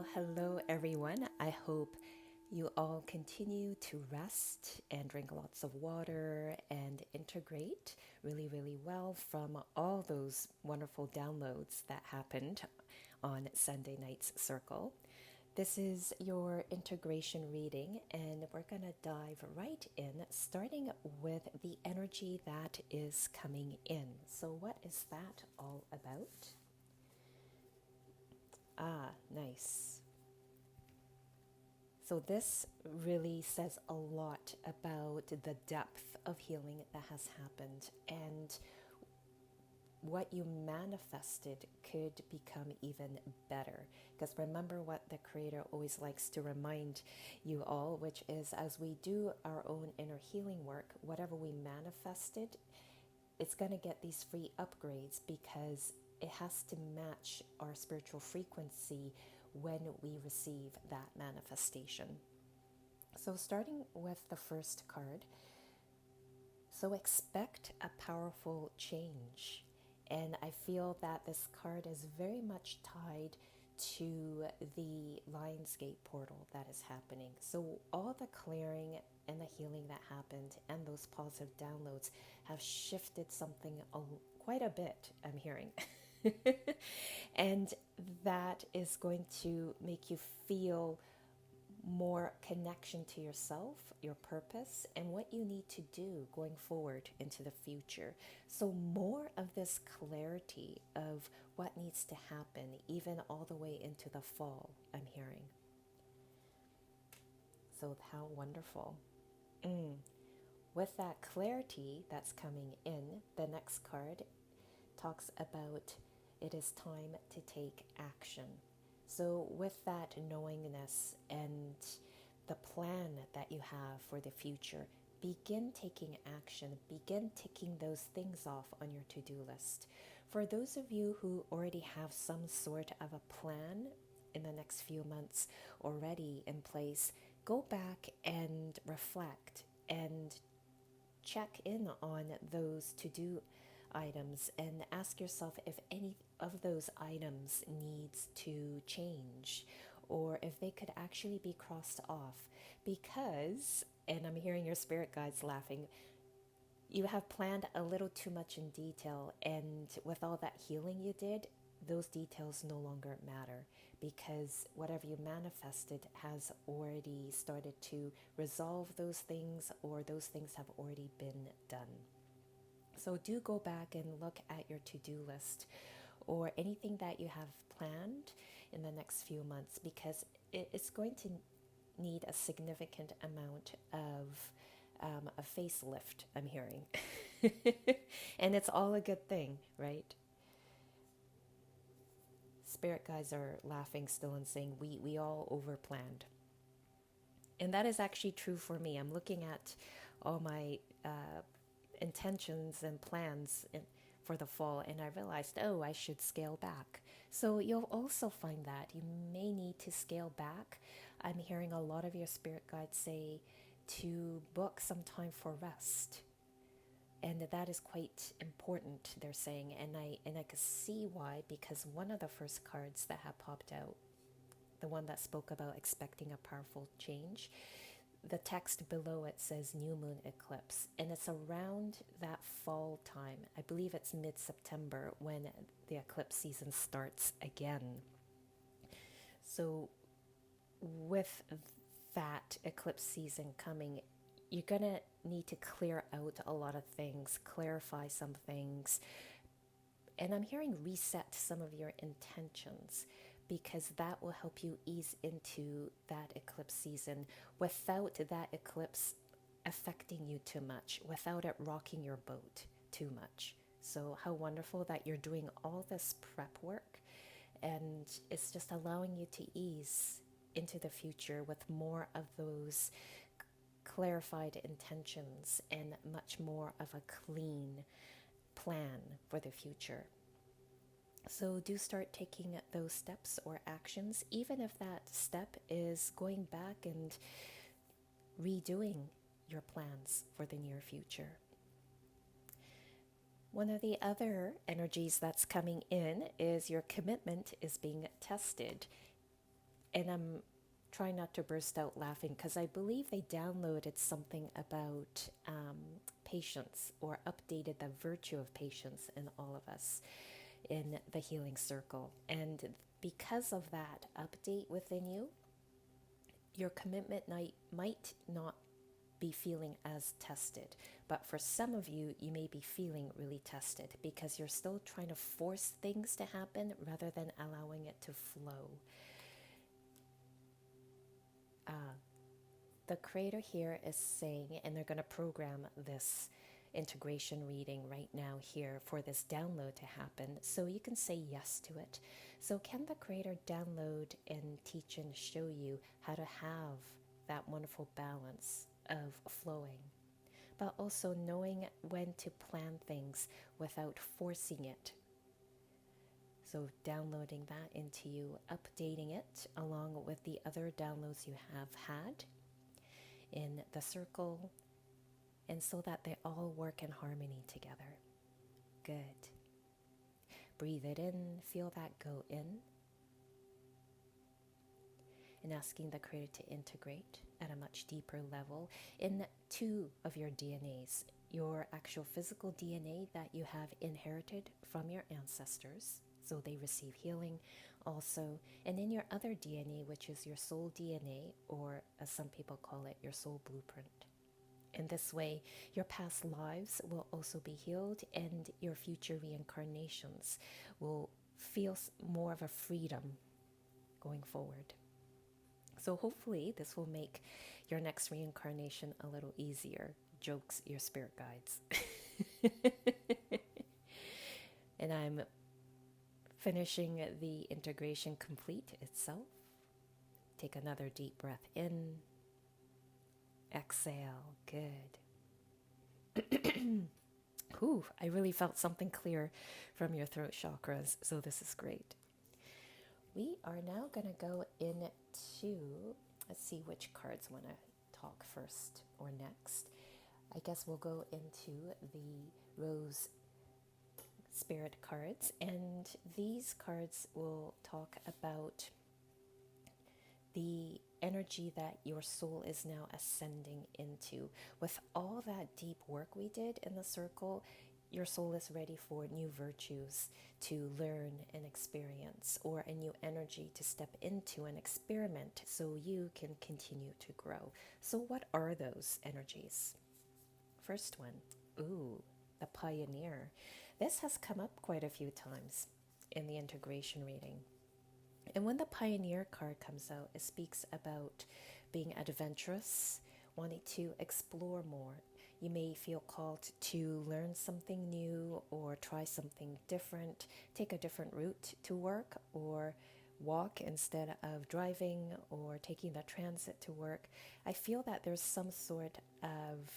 Well, hello everyone. I hope you all continue to rest and drink lots of water and integrate really, really well from all those wonderful downloads that happened on Sunday night's circle. This is your integration reading, and we're going to dive right in, starting with the energy that is coming in. So, what is that all about? Ah, nice. So, this really says a lot about the depth of healing that has happened, and what you manifested could become even better. Because remember what the Creator always likes to remind you all, which is as we do our own inner healing work, whatever we manifested, it's going to get these free upgrades because it has to match our spiritual frequency when we receive that manifestation. So, starting with the first card, so expect a powerful change. And I feel that this card is very much tied to the Lionsgate portal that is happening. So, all the clearing and the healing that happened and those positive downloads have shifted something quite a bit, I'm hearing. And that is going to make you feel more connection to yourself, your purpose, and what you need to do going forward into the future. So, more of this clarity of what needs to happen, even all the way into the fall, I'm hearing. So, how wonderful. With that clarity that's coming in, the next card talks about it is time to take action. So, with that knowingness and the plan that you have for the future, begin taking action, begin ticking those things off on your to do list. For those of you who already have some sort of a plan in the next few months already in place, go back and reflect and check in on those to do items and ask yourself if any of those items needs to change or if they could actually be crossed off, because, and I'm hearing your spirit guides laughing, you have planned a little too much in detail, and with all that healing you did, those details no longer matter because whatever you manifested has already started to resolve those things, or those things have already been done. So do go back and look at your to-do list or anything that you have planned in the next few months, because it's going to need a significant amount of a facelift, I'm hearing. And it's all a good thing, right? Spirit guides are laughing still and saying we all overplanned. And that is actually true for me. I'm looking at all my intentions and plans for the fall, and I realized, oh, I should scale back. So you'll also find that you may need to scale back. I'm hearing a lot of your spirit guides say to book some time for rest. And that is quite important, they're saying, and I could see why, because one of the first cards that had popped out, the one that spoke about expecting a powerful change, the text below it says new moon eclipse, and it's around that fall time. I believe it's mid-September when the eclipse season starts again. So with that eclipse season coming, you're going to need to clear out a lot of things, clarify some things, and I'm hearing reset some of your intentions, because that will help you ease into that eclipse season without that eclipse affecting you too much, without it rocking your boat too much. So how wonderful that you're doing all this prep work, and it's just allowing you to ease into the future with more of those clarified intentions and much more of a clean plan for the future. So do start taking those steps or actions, even if that step is going back and redoing your plans for the near future. One of the other energies that's coming in is your commitment is being tested. And I'm trying not to burst out laughing because I believe they downloaded something about patience, or updated the virtue of patience in all of us in the healing circle. And because of that update within you, your commitment might not be feeling as tested. But for some of you, you may be feeling really tested because you're still trying to force things to happen rather than allowing it to flow. The creator here is saying, and they're going to program this integration reading right now here for this download to happen, so you can say yes to it. So can the creator download and teach and show you how to have that wonderful balance of flowing, but also knowing when to plan things without forcing it? So downloading that into you, updating it along with the other downloads you have had in the circle, and so that they all work in harmony together. Good. Breathe it in, feel that go in, and asking the creator to integrate at a much deeper level in two of your DNAs, your actual physical DNA that you have inherited from your ancestors, so they receive healing also, and in your other DNA, which is your soul DNA, or as some people call it, your soul blueprint. In this way, your past lives will also be healed, and your future reincarnations will feel more of a freedom going forward. So hopefully this will make your next reincarnation a little easier. Jokes, your spirit guides. And I'm finishing the integration complete itself. Take another deep breath in. Exhale. Good. Whew, I really felt something clear from your throat chakras, so this is great. We are now going to go into, let's see which cards want to talk first or next. I guess we'll go into the Rose Spirit cards, and these cards will talk about the energy that your soul is now ascending into. With all that deep work we did in the circle, your soul is ready for new virtues to learn and experience, or a new energy to step into and experiment so you can continue to grow. So what are those energies? First one, the Pioneer. This has come up quite a few times in the integration reading. And when the Pioneer card comes out, it speaks about being adventurous, wanting to explore more. You may feel called to learn something new or try something different, take a different route to work, or walk instead of driving, or taking the transit to work. I feel that there's some sort of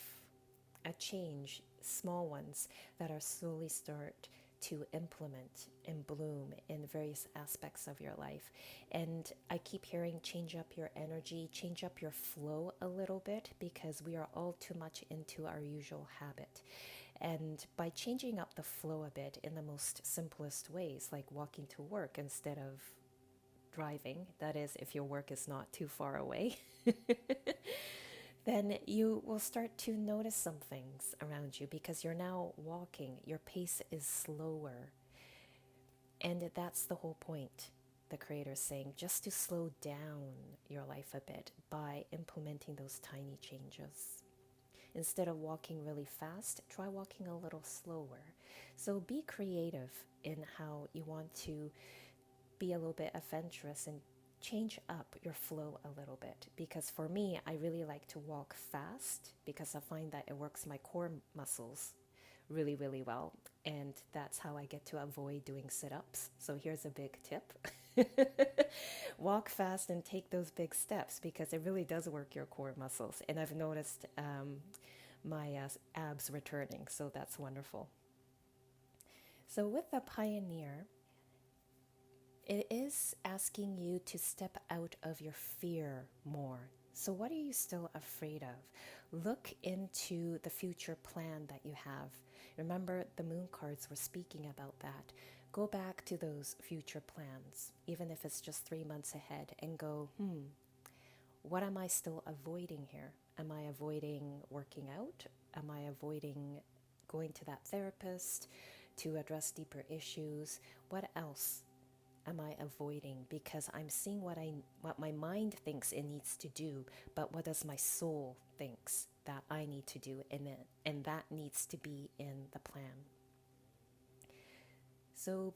a change, small ones, that are slowly start to implement and bloom in various aspects of your life. And I keep hearing change up your energy, change up your flow a little bit, because we are all too much into our usual habit. And by changing up the flow a bit in the most simplest ways, like walking to work instead of driving, that is, if your work is not too far away, then you will start to notice some things around you because you're now walking. Your pace is slower. And that's the whole point, the creator is saying, just to slow down your life a bit by implementing those tiny changes. Instead of walking really fast, try walking a little slower. So be creative in how you want to be a little bit adventurous and change up your flow a little bit. Because for me, I really like to walk fast because I find that it works my core muscles really, really well. And that's how I get to avoid doing sit-ups. So here's a big tip. Walk fast and take those big steps because it really does work your core muscles. And I've noticed my abs returning, so that's wonderful. So with the Pioneer, it is asking you to step out of your fear more. So what are you still afraid of? Look into the future plan that you have. Remember, the moon cards were speaking about that. go back to those future plans, even if it's just 3 months ahead, and go, what am I still avoiding here? Am I avoiding working out? Am I avoiding going to that therapist to address deeper issues? What else am I avoiding? Because I'm seeing what my mind thinks it needs to do, but what does my soul thinks that I need to do in it, and that needs to be in the plan. So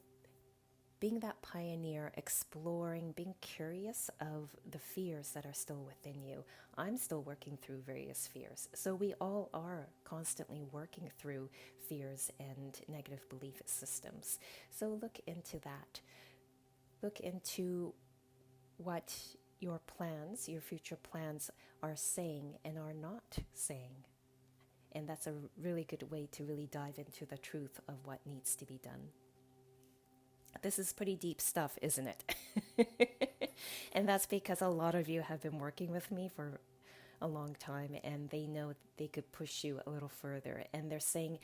being that pioneer, exploring, being curious of the fears that are still within you. I'm still working through various fears. So we all are constantly working through fears and negative belief systems. So look into that. Look into what your plans, your future plans are saying and are not saying. And that's a really good way to really dive into the truth of what needs to be done. This is pretty deep stuff, isn't it? And that's because a lot of you have been working with me for a long time, and they know they could push you a little further. And they're saying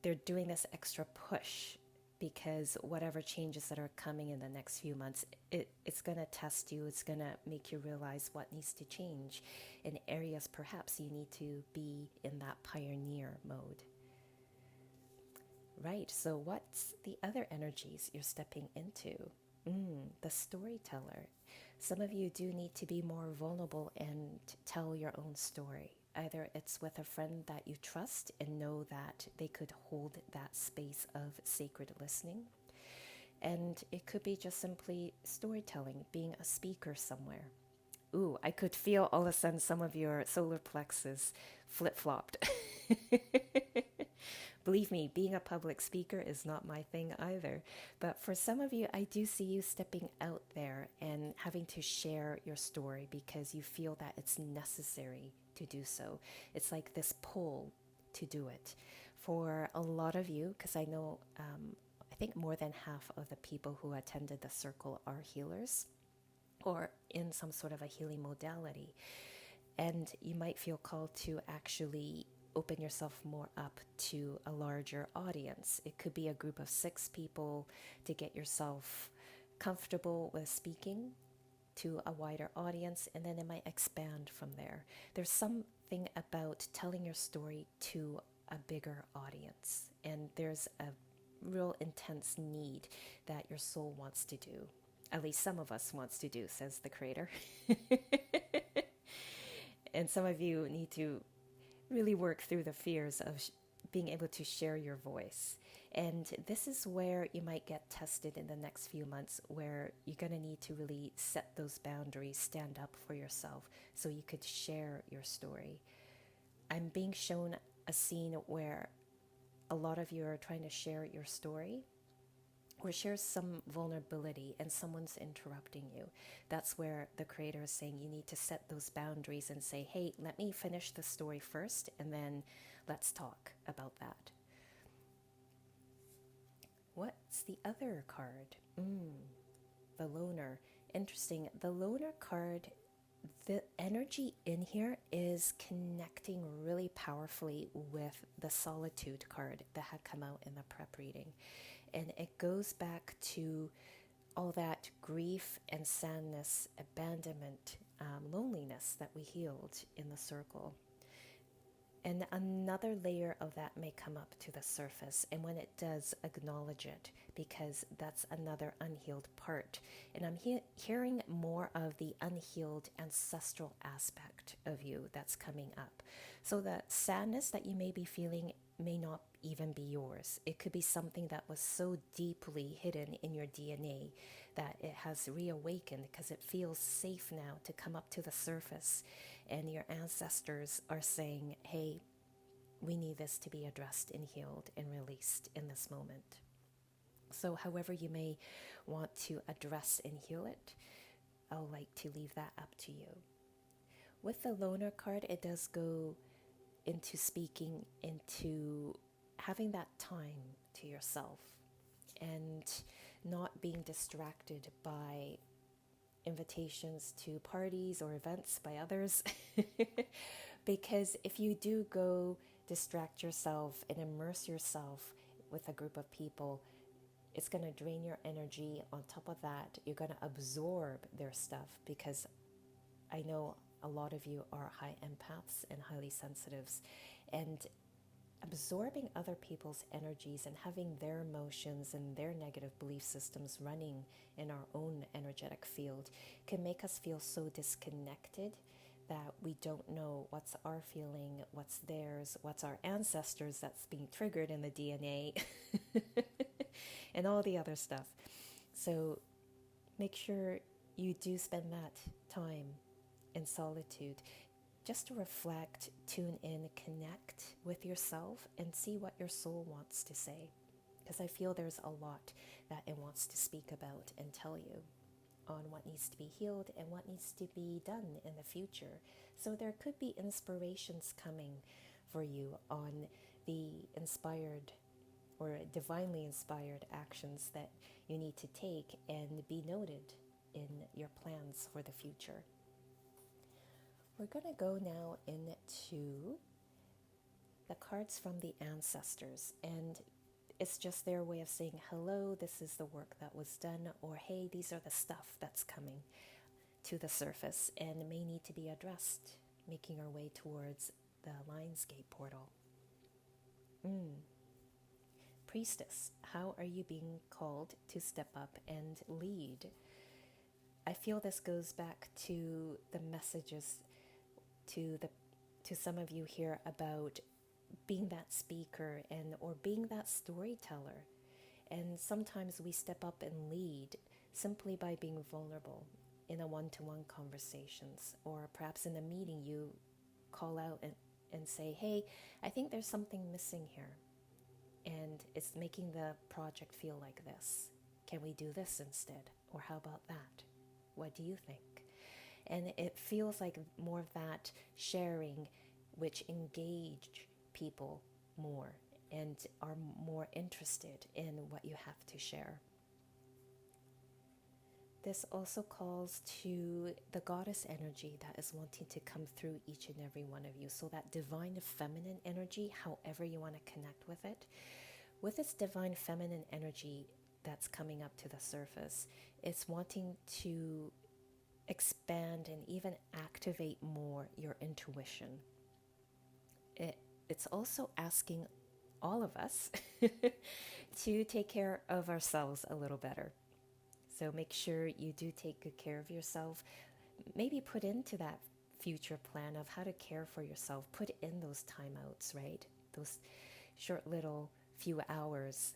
they're doing this extra push because whatever changes that are coming in the next few months, it's going to test you. It's going to make you realize what needs to change in areas perhaps you need to be in that pioneer mode. Right, so what's the other energies you're stepping into? The storyteller. Some of you do need to be more vulnerable and tell your own story. Either it's with a friend that you trust and know that they could hold that space of sacred listening. And it could be just simply storytelling, being a speaker somewhere. Ooh, I could feel all of a sudden some of your solar plexus flip-flopped. Believe me, being a public speaker is not my thing either. But for some of you, I do see you stepping out there and having to share your story because you feel that it's necessary to do so. It's like this pull to do it. For a lot of you, because I know, I think more than half of the people who attended the circle are healers or in some sort of a healing modality. And you might feel called to actually open yourself more up to a larger audience. It could be a group of 6 people to get yourself comfortable with speaking to a wider audience, and then it might expand from there. There's something about telling your story to a bigger audience, and there's a real intense need that your soul wants to do. At least some of us wants to do, says the creator. And some of you need to really work through the fears of being able to share your voice. And this is where you might get tested in the next few months, where you're going to need to really set those boundaries, stand up for yourself so you could share your story. I'm being shown a scene where a lot of you are trying to share your story or share some vulnerability and someone's interrupting you. That's where the creator is saying you need to set those boundaries and say, hey, let me finish the story first and then let's talk about that. What's the other card? The loner. Interesting. The loner card, the energy in here is connecting really powerfully with the solitude card that had come out in the prep reading. And it goes back to all that grief and sadness, abandonment, loneliness that we healed in the circle. And another layer of that may come up to the surface. And when it does, acknowledge it, because that's another unhealed part. And I'm hearing more of the unhealed ancestral aspect of you that's coming up. So the sadness that you may be feeling may not even be yours. It could be something that was so deeply hidden in your DNA that it has reawakened because it feels safe now to come up to the surface. And your ancestors are saying, hey, we need this to be addressed and healed and released in this moment. So however you may want to address and heal it, I'll like to leave that up to you. With the loner card, it does go into speaking into having that time to yourself and not being distracted by invitations to parties or events by others. Because if you do go distract yourself and immerse yourself with a group of people, it's going to drain your energy. On top of that, you're going to absorb their stuff, because I know a lot of you are high empaths and highly sensitives, and absorbing other people's energies and having their emotions and their negative belief systems running in our own energetic field can make us feel so disconnected that we don't know what's our feeling, what's theirs, what's our ancestors that's being triggered in the DNA, and all the other stuff. So make sure you do spend that time in solitude, just to reflect, tune in, connect with yourself, and see what your soul wants to say. Because I feel there's a lot that it wants to speak about and tell you on what needs to be healed and what needs to be done in the future. So there could be inspirations coming for you on the inspired or divinely inspired actions that you need to take and be noted in your plans for the future. We're going to go now into the cards from the ancestors, and it's just their way of saying, hello, this is the work that was done, or hey, these are the stuff that's coming to the surface and may need to be addressed, making our way towards the Lionsgate portal. Priestess, how are you being called to step up and lead? I feel this goes back to the messages to some of you here about being that speaker and or being that storyteller. And sometimes we step up and lead simply by being vulnerable in a one-to-one conversations, or perhaps in a meeting you call out and say, hey, I think there's something missing here, and it's making the project feel like this. Can we do this instead? Or how about that? What do you think? And it feels like more of that sharing, which engage people more and are more interested in what you have to share. This also calls to the goddess energy that is wanting to come through each and every one of you. So that divine feminine energy, however you want to connect with it. With this divine feminine energy that's coming up to the surface, it's wanting to expand and even activate more your intuition. It's also asking all of us to take care of ourselves a little better. So make sure you do take good care of yourself. Maybe put into that future plan of how to care for yourself. Put in those timeouts, right? Those short little few hours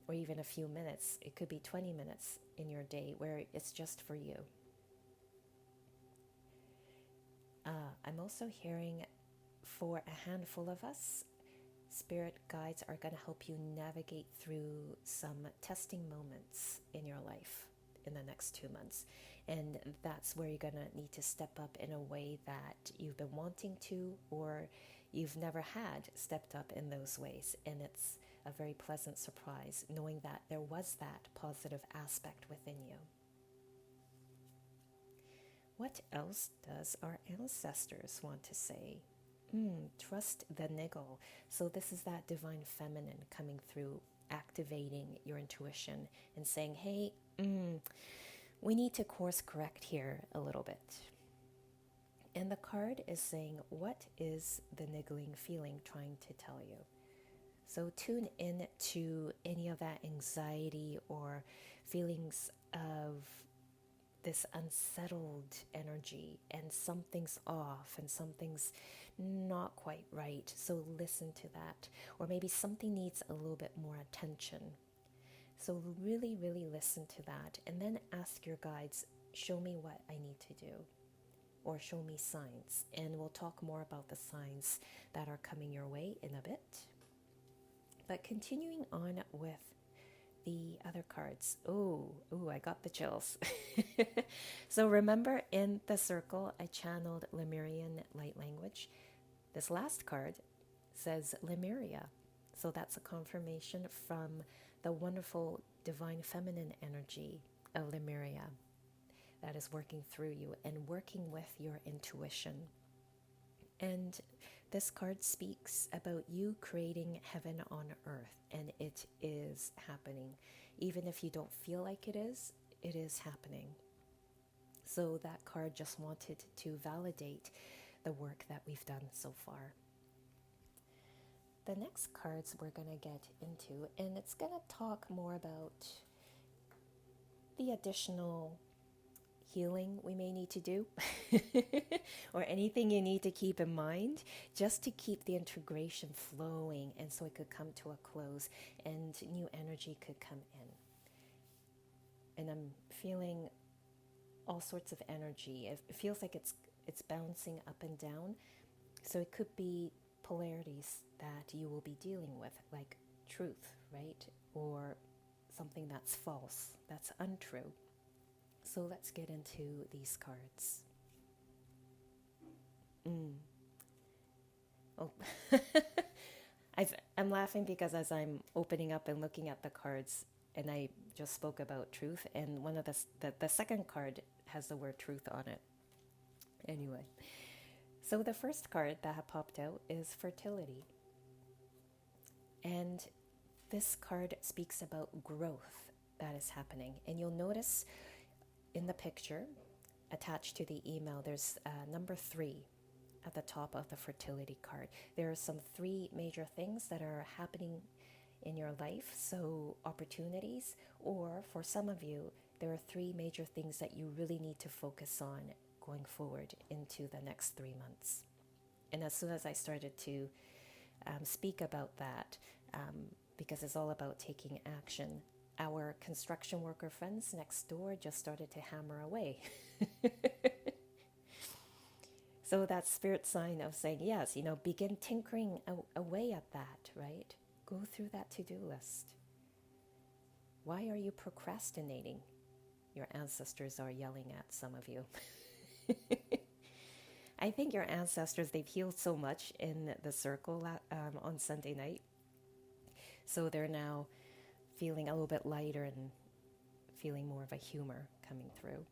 or even a few minutes. It could be 20 minutes in your day where it's just for you. I'm also hearing for a handful of us, spirit guides are going to help you navigate through some testing moments in your life in the next 2 months. And that's where you're going to need to step up in a way that you've been wanting to, or you've never had stepped up in those ways. And it's a very pleasant surprise knowing that there was that positive aspect within you. What else does our ancestors want to say? Trust the niggle. So this is that divine feminine coming through, activating your intuition and saying, hey, we need to course correct here a little bit. And the card is saying, what is the niggling feeling trying to tell you? So tune in to any of that anxiety or feelings of this unsettled energy, and something's off and something's not quite right. So listen to that. Or maybe something needs a little bit more attention. So really, really listen to that, and then ask your guides, show me what I need to do, or show me signs. And we'll talk more about the signs that are coming your way in a bit. But continuing on with the other cards. I got the chills. So remember, in the circle, I channeled Lemurian light language. This last card says Lemuria. So that's a confirmation from the wonderful divine feminine energy of Lemuria that is working through you and working with your intuition. And this card speaks about you creating heaven on earth, and it is happening. Even if you don't feel like it is happening. So that card just wanted to validate the work that we've done so far. The next cards we're going to get into, and it's going to talk more about the additional healing we may need to do or anything you need to keep in mind just to keep the integration flowing, and so it could come to a close and new energy could come in. And I'm feeling all sorts of energy. It feels like it's bouncing up and down. So it could be polarities that you will be dealing with, like truth, right? Or something that's false, that's untrue. So let's get into these cards. Oh, I'm laughing because as I'm opening up and looking at the cards, and I just spoke about truth, and one of the second card has the word truth on it. Anyway, so the first card that had popped out is fertility. And this card speaks about growth that is happening. And you'll notice in the picture attached to the email, there's number 3 at the top of the fertility card. There are some 3 major things that are happening in your life, so opportunities, or for some of you, there are 3 major things that you really need to focus on going forward into the next 3 months. And as soon as I started to speak about that, because it's all about taking action, our construction worker friends next door just started to hammer away. So that spirit sign of saying, yes, begin tinkering away at that, right? Go through that to-do list. Why are you procrastinating? Your ancestors are yelling at some of you. I think your ancestors, they've healed so much in the circle on Sunday night. So they're now feeling a little bit lighter and feeling more of a humor coming through.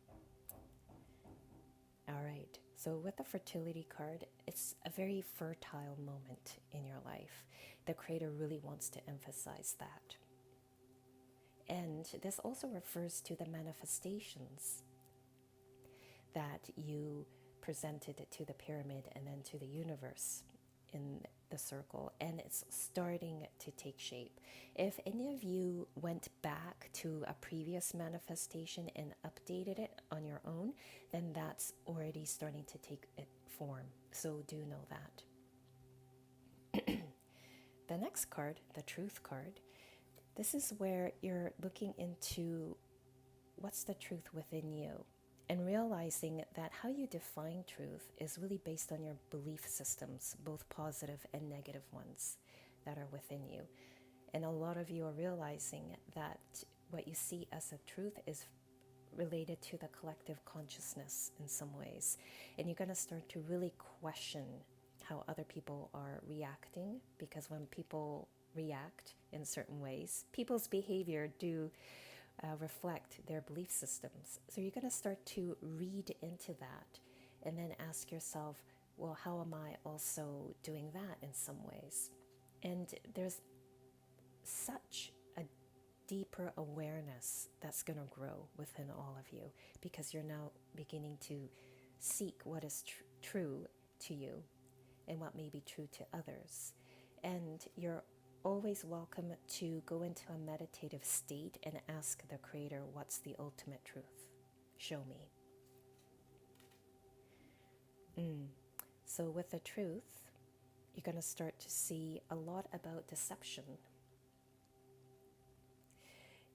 All right, so with the fertility card, it's a very fertile moment in your life. The Creator really wants to emphasize that. And this also refers to the manifestations that you presented to the pyramid and then to the universe in the circle, and it's starting to take shape. If any of you went back to a previous manifestation and updated it on your own, then that's already starting to take form. So do know that. The next card, the truth card, this is where you're looking into what's the truth within you, and realizing that how you define truth is really based on your belief systems, both positive and negative ones that are within you. And a lot of you are realizing that what you see as a truth is related to the collective consciousness in some ways. And you're going to start to really question how other people are reacting, because when people react in certain ways, people's behavior do reflect their belief systems. So you're going to start to read into that and then ask yourself, well, how am I also doing that in some ways? And there's such a deeper awareness that's going to grow within all of you, because you're now beginning to seek what is true to you and what may be true to others. And you're always welcome to go into a meditative state and ask the Creator, what's the ultimate truth? Show me. So with the truth, you're going to start to see a lot about deception.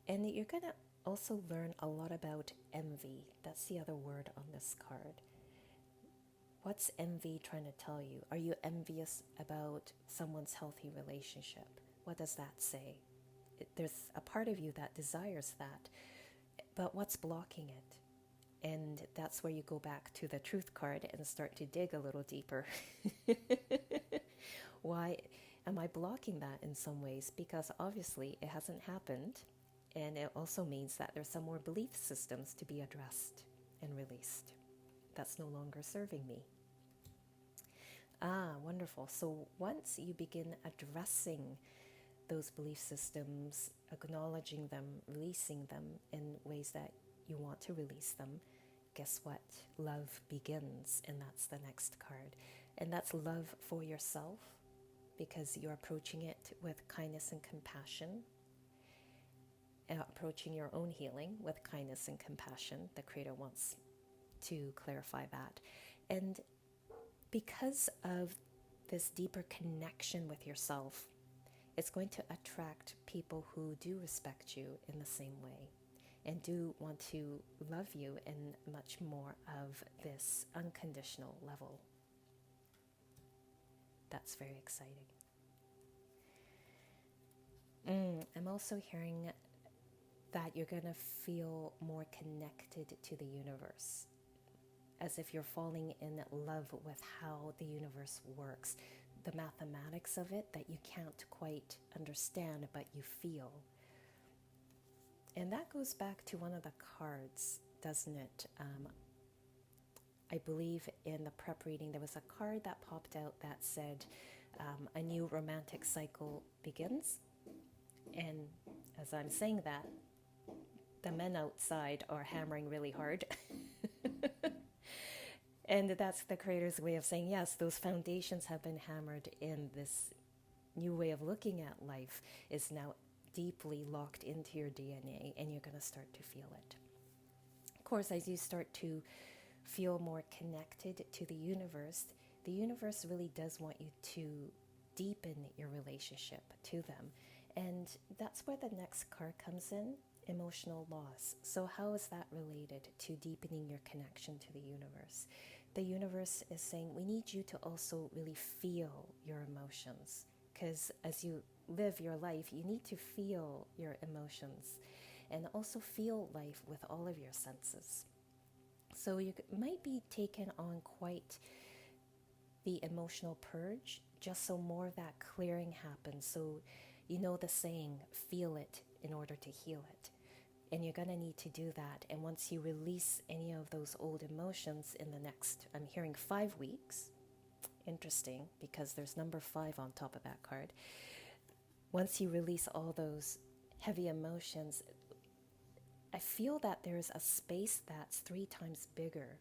And you're going to also learn a lot about envy. That's the other word on this card. What's envy trying to tell you? Are you envious about someone's healthy relationship? What does that say? There's a part of you that desires that, but what's blocking it? And that's where you go back to the truth card and start to dig a little deeper. Why am I blocking that in some ways? Because obviously it hasn't happened, and it also means that there's some more belief systems to be addressed and released. That's no longer serving me. Wonderful. So once you begin addressing those belief systems, acknowledging them, releasing them in ways that you want to release them, guess what? Love begins, and that's the next card. And that's love for yourself, because you're approaching it with kindness and compassion, approaching your own healing with kindness and compassion. The Creator wants to clarify that. And because of this deeper connection with yourself, it's going to attract people who do respect you in the same way and do want to love you in much more of this unconditional level. That's very exciting. I'm also hearing that you're going to feel more connected to the universe, as if you're falling in love with how the universe works, the mathematics of it that you can't quite understand, but you feel. And that goes back to one of the cards, doesn't it? I believe in the prep reading, there was a card that popped out that said, a new romantic cycle begins. And as I'm saying that, the men outside are hammering really hard. And that's the Creator's way of saying, yes, those foundations have been hammered in. This new way of looking at life is now deeply locked into your DNA, and you're going to start to feel it. Of course, as you start to feel more connected to the universe really does want you to deepen your relationship to them. And that's where the next card comes in, emotional loss. So how is that related to deepening your connection to the universe? The universe is saying, we need you to also really feel your emotions, because as you live your life, you need to feel your emotions and also feel life with all of your senses. So you might be taken on quite the emotional purge, just so more of that clearing happens. So you know the saying, feel it in order to heal it. And you're going to need to do that. And once you release any of those old emotions in the next, I'm hearing 5 weeks. Interesting, because there's number 5 on top of that card. Once you release all those heavy emotions, I feel that there's a space that's 3 times bigger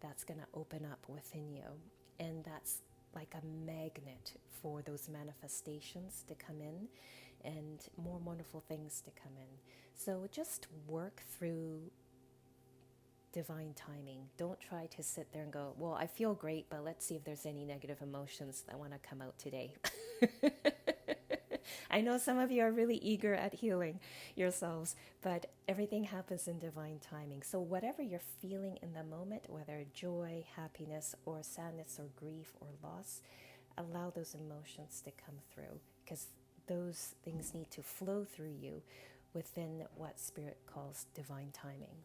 that's going to open up within you. And that's like a magnet for those manifestations to come in and more wonderful things to come in. So just work through divine timing. Don't try to sit there and go, well, I feel great, but let's see if there's any negative emotions that want to come out today. I know some of you are really eager at healing yourselves, but everything happens in divine timing. So whatever you're feeling in the moment, whether joy, happiness, or sadness, or grief, or loss, allow those emotions to come through, because those things need to flow through you within what Spirit calls divine timing.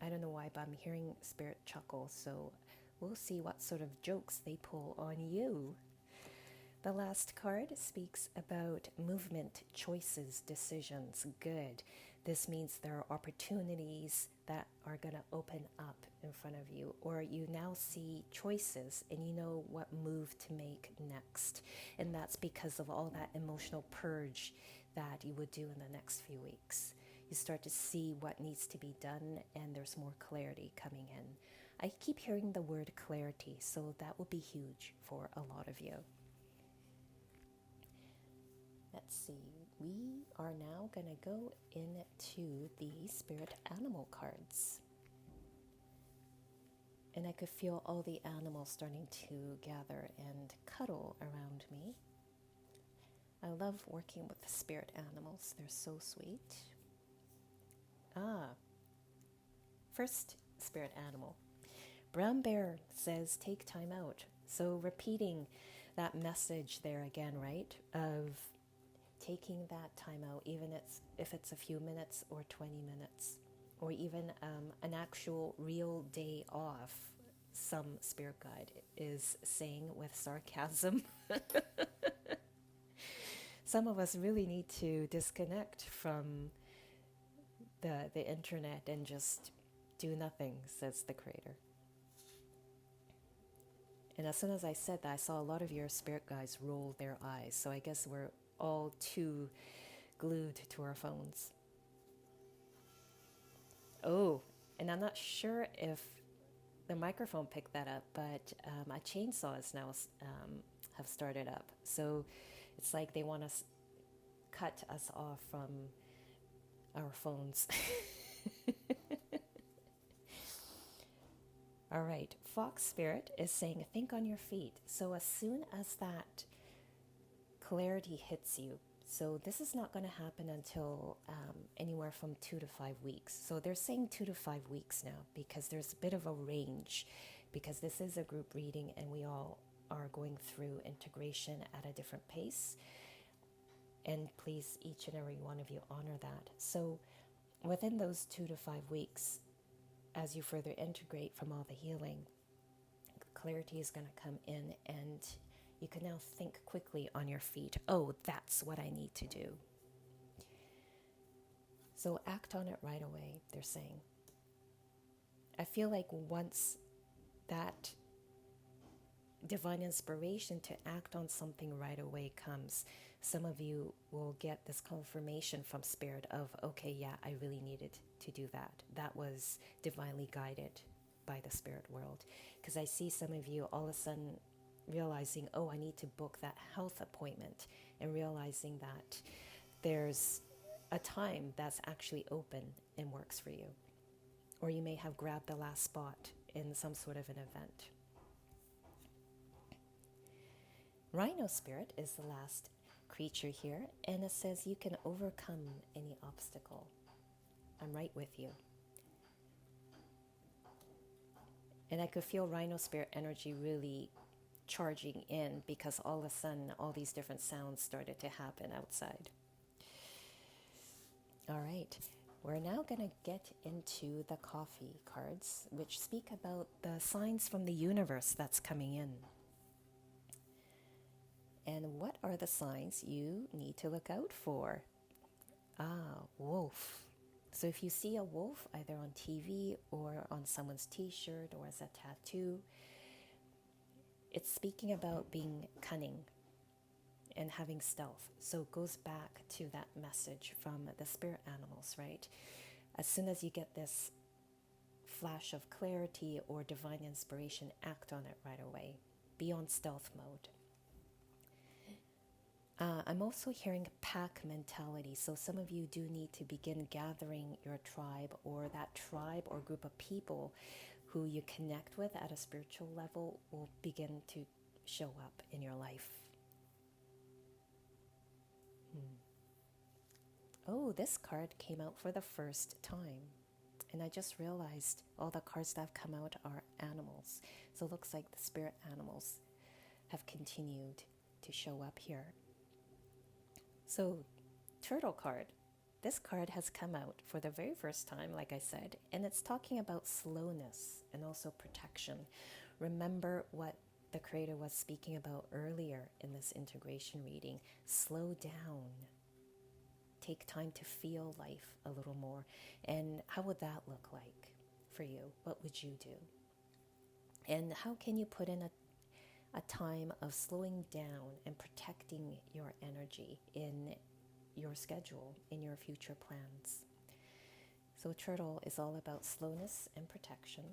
I don't know why, but I'm hearing Spirit chuckle, so we'll see what sort of jokes they pull on you. The last card speaks about movement, choices, decisions. Good. This means there are opportunities that are going to open up in front of you, or you now see choices and you know what move to make next. And that's because of all that emotional purge that you would do in the next few weeks. You start to see what needs to be done, and there's more clarity coming in. I keep hearing the word clarity, so that will be huge for a lot of you. Let's see, we are now going to go into the spirit animal cards. And I could feel all the animals starting to gather and cuddle around me. I love working with the spirit animals. They're so sweet. First spirit animal. Brown Bear says, take time out. So repeating that message there again, right? Of taking that time out, even if it's a few minutes or 20 minutes, or even an actual real day off, some spirit guide is saying with sarcasm. Some of us really need to disconnect from the internet and just do nothing, says the Creator. And as soon as I said that, I saw a lot of your spirit guides roll their eyes. So I guess we're all too glued to our phones. Oh, and I'm not sure if the microphone picked that up, but a chainsaw is now have started up. So it's like they want to cut us off from our phones. All right, Fox Spirit is saying, think on your feet. So as soon as that clarity hits you, so this is not going to happen until anywhere from 2 to 5 weeks. So they're saying 2 to 5 weeks now because there's a bit of a range, because this is a group reading and we all are going through integration at a different pace. And please, each and every one of you, honor that. So within those 2 to 5 weeks, as you further integrate from all the healing, clarity is going to come in, and you can now think quickly on your feet. Oh, that's what I need to do. So act on it right away, they're saying. I feel like once that divine inspiration to act on something right away comes, some of you will get this confirmation from Spirit of, okay, yeah, I really needed to do that. That was divinely guided by the spirit world. Because I see some of you all of a sudden realizing, oh, I need to book that health appointment, and realizing that there's a time that's actually open and works for you. Or you may have grabbed the last spot in some sort of an event. Rhino Spirit is the last creature here, and it says you can overcome any obstacle. I'm right with you. And I could feel Rhino Spirit energy really charging in, because all of a sudden all these different sounds started to happen outside. All right, we're now going to get into the coffee cards, which speak about the signs from the universe that's coming in. And what are the signs you need to look out for? Wolf. So if you see a wolf either on TV or on someone's t-shirt or as a tattoo, it's speaking about being cunning and having stealth. So it goes back to that message from the spirit animals, right? As soon as you get this flash of clarity or divine inspiration, act on it right away. Be on stealth mode. I'm also hearing pack mentality. So some of you do need to begin gathering your tribe, or that tribe or group of people who you connect with at a spiritual level will begin to show up in your life. Oh, this card came out for the first time. And I just realized all the cards that have come out are animals. So it looks like the spirit animals have continued to show up here. So, turtle card. This card has come out for the very first time, like I said, and it's talking about slowness and also protection. Remember what the Creator was speaking about earlier in this integration reading. Slow down. Take time to feel life a little more. And how would that look like for you? What would you do? And how can you put in a time of slowing down and protecting your energy in your schedule, in your future plans? So turtle is all about slowness and protection.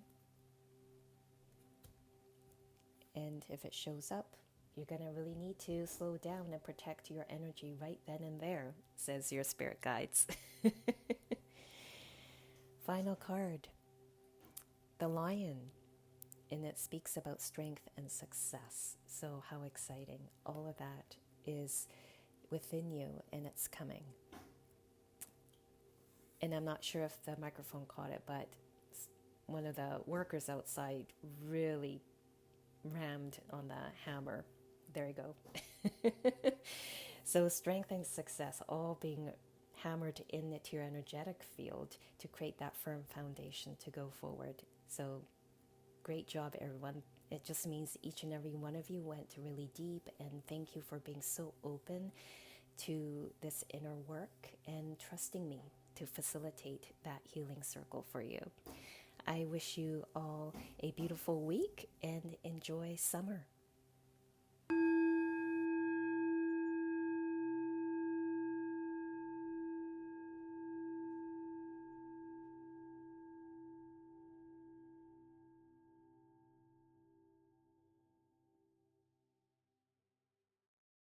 And if it shows up, you're going to really need to slow down and protect your energy right then and there, says your spirit guides. Final card, the lion. And it speaks about strength and success. So how exciting. All of that is within you, and it's coming. And I'm not sure if the microphone caught it, but one of the workers outside really rammed on the hammer. There you go. So strength and success all being hammered into your energetic field to create that firm foundation to go forward. So great job, everyone. It just means each and every one of you went really deep, and thank you for being so open to this inner work and trusting me to facilitate that healing circle for you. I wish you all a beautiful week and enjoy summer.